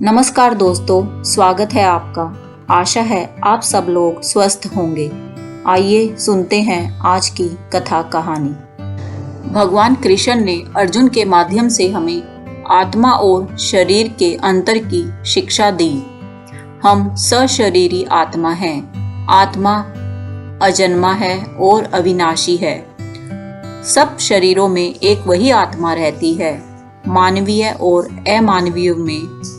नमस्कार दोस्तों, स्वागत है आपका। आशा है आप सब लोग स्वस्थ होंगे। आइए सुनते हैं आज की कथा कहानी। भगवान कृष्ण ने अर्जुन के माध्यम से हमें आत्मा और शरीर के अंतर की शिक्षा दी। हम सशरीरी आत्मा हैं। आत्मा अजन्मा है और अविनाशी है। सब शरीरों में एक वही आत्मा रहती है, मानवीय और अमानवीय में।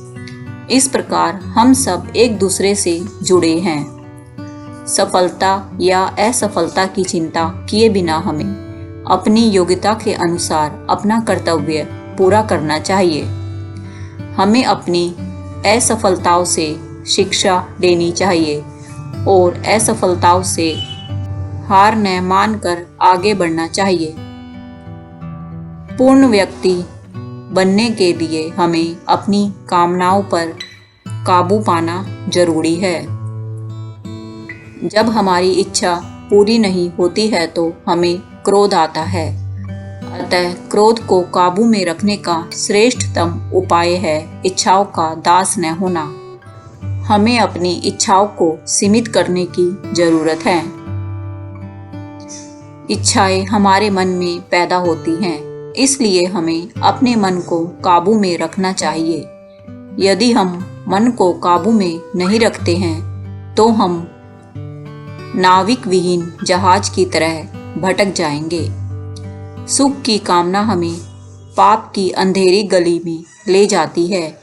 इस प्रकार हम सब एक दूसरे से जुड़े हैं। सफलता या असफलता की चिंता किए बिना हमें अपनी योग्यता के अनुसार अपना कर्तव्य पूरा करना चाहिए। हमें अपनी असफलताओं से शिक्षा लेनी चाहिए और असफलताओं से हार न मानकर आगे बढ़ना चाहिए। पूर्ण व्यक्ति बनने के लिए हमें अपनी कामनाओं पर काबू पाना जरूरी है। जब हमारी इच्छा पूरी नहीं होती है तो हमें क्रोध आता है। अतः क्रोध को काबू में रखने का श्रेष्ठतम उपाय है इच्छाओं का दास न होना। हमें अपनी इच्छाओं को सीमित करने की जरूरत है। इच्छाएं हमारे मन में पैदा होती हैं, इसलिए हमें अपने मन को काबू में रखना चाहिए। यदि हम मन को काबू में नहीं रखते हैं तो हम नाविक विहीन जहाज की तरह भटक जाएंगे। सुख की कामना हमें पाप की अंधेरी गली में ले जाती है,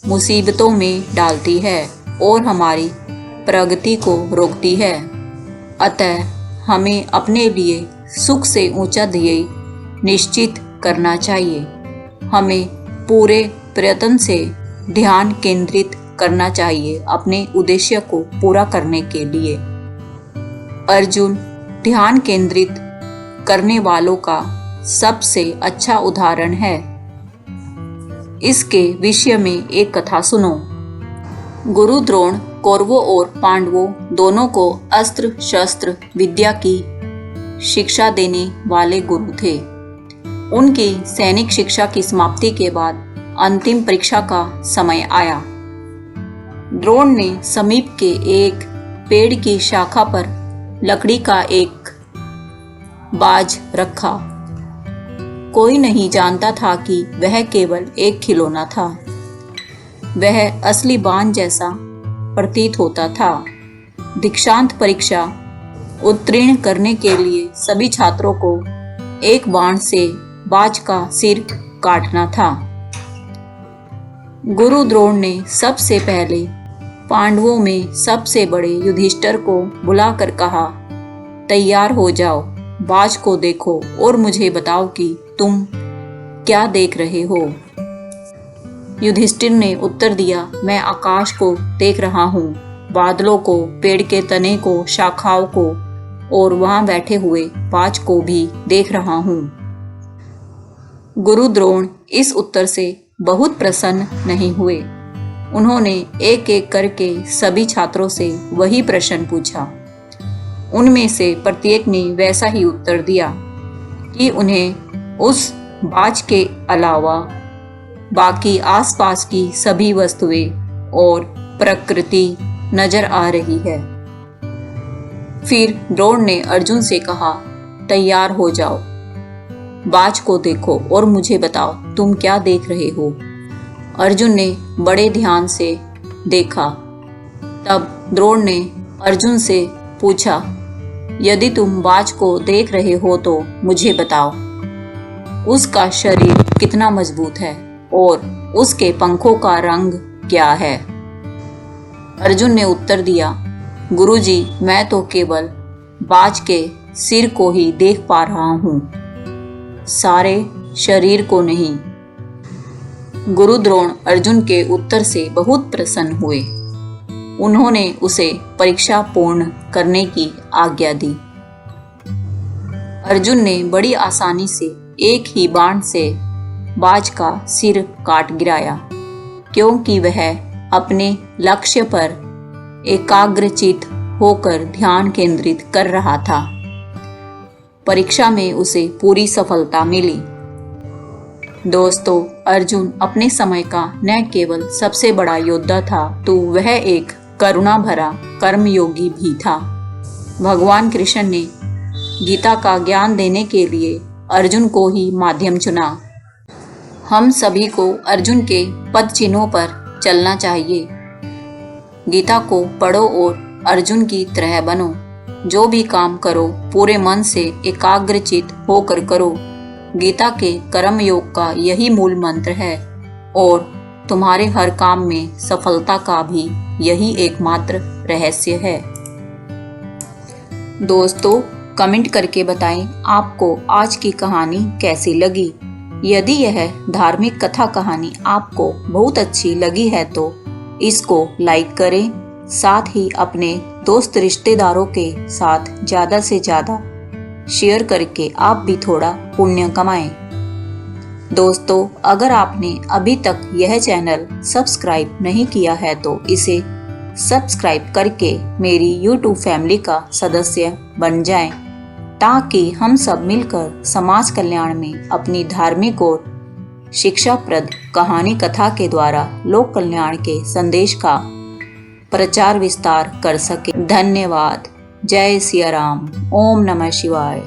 मुसीबतों में डालती है और हमारी प्रगति को रोकती है। अतः हमें अपने लिए सुख से ऊंचा ध्येय निश्चित करना चाहिए। हमें पूरे प्रयत्न से ध्यान केंद्रित करना चाहिए अपने उद्देश्य को पूरा करने के लिए। अर्जुन ध्यान केंद्रित करने वालों का सबसे अच्छा उदाहरण है। इसके विषय में एक कथा सुनो। गुरु द्रोण कौरवों और पांडवों दोनों को अस्त्र शस्त्र विद्या की शिक्षा देने वाले गुरु थे। उनकी सैनिक शिक्षा की समाप्ति के बाद अंतिम परीक्षा का समय आया। द्रोण ने समीप के एक पेड़ की शाखा पर लकड़ी का एक बाज रखा। कोई नहीं जानता था कि वह केवल एक खिलौना था। वह असली बाण जैसा प्रतीत होता था। दीक्षांत परीक्षा उत्तीर्ण करने के लिए सभी छात्रों को एक बाण से बाज का सिर काटना था। गुरु द्रोण ने सबसे पहले पांडवों में सबसे बड़े युधिष्ठिर को बुलाकर कहा, तैयार हो जाओ, बाज को देखो और मुझे बताओ कि तुम क्या देख रहे हो। युधिष्ठिर ने उत्तर दिया, मैं आकाश को देख रहा हूँ, बादलों को, पेड़ के तने को, शाखाओं को और वहां बैठे हुए बाज को भी देख रहा हूँ। गुरु द्रोण इस उत्तर से बहुत प्रसन्न नहीं हुए। उन्होंने एक एक करके सभी छात्रों से वही प्रश्न पूछा। उनमें से प्रत्येक ने वैसा ही उत्तर दिया कि उन्हें उस बाज के अलावा बाकी आसपास की सभी वस्तुएं और प्रकृति नजर आ रही है। फिर द्रोण ने अर्जुन से कहा, तैयार हो जाओ, बाज को देखो और मुझे बताओ तुम क्या देख रहे हो। अर्जुन ने बड़े ध्यान से देखा। तब द्रोण ने अर्जुन से पूछा, यदि तुम बाज को देख रहे हो तो मुझे बताओ, उसका शरीर कितना मजबूत है और उसके पंखों का रंग क्या है। अर्जुन ने उत्तर दिया, गुरुजी, मैं तो केवल बाज के सिर को ही देख पा रहा हूँ, सारे शरीर को नहीं। गुरु द्रोण अर्जुन के उत्तर से बहुत प्रसन्न हुए। उन्होंने उसे परीक्षा पूर्ण करने की आज्ञा दी। अर्जुन ने बड़ी आसानी से एक ही बाण से बाज का सिर काट गिराया, क्योंकि वह अपने लक्ष्य पर एकाग्रचित होकर ध्यान केंद्रित कर रहा था। परीक्षा में उसे पूरी सफलता मिली। दोस्तों, अर्जुन अपने समय का न केवल सबसे बड़ा योद्धा था तो वह एक करुणा भरा कर्मयोगी भी था। भगवान कृष्ण ने गीता का ज्ञान देने के लिए अर्जुन को ही माध्यम चुना। हम सभी को अर्जुन के पद चिन्हों पर चलना चाहिए। गीता को पढ़ो और अर्जुन की तरह बनो। जो भी काम करो पूरे मन से एकाग्रचित होकर करो। गीता के कर्म योग का यही मूल मंत्र है और तुम्हारे हर काम में सफलता का भी यही एकमात्र रहस्य है। दोस्तों, कमेंट करके बताएं आपको आज की कहानी कैसी लगी। यदि यह धार्मिक कथा कहानी आपको बहुत अच्छी लगी है तो इसको लाइक करें, साथ ही अपने दोस्त रिश्तेदारों के साथ ज़्यादा से ज़्यादा शेयर करके आप भी थोड़ा पुण्य कमाएं। दोस्तों, अगर आपने अभी तक यह चैनल सब्सक्राइब नहीं किया है तो इसे सब्सक्राइब करके मेरी YouTube फैमिली का सदस्य बन जाएं, ताकि हम सब मिलकर समाज कल्याण में अपनी धार्मिक और शिक्षाप्रद कहानी कथा के द्वारा लोक कल्याण के संदेश का प्रचार विस्तार कर सके। धन्यवाद। जय सिया राम। ओम नमः शिवाय।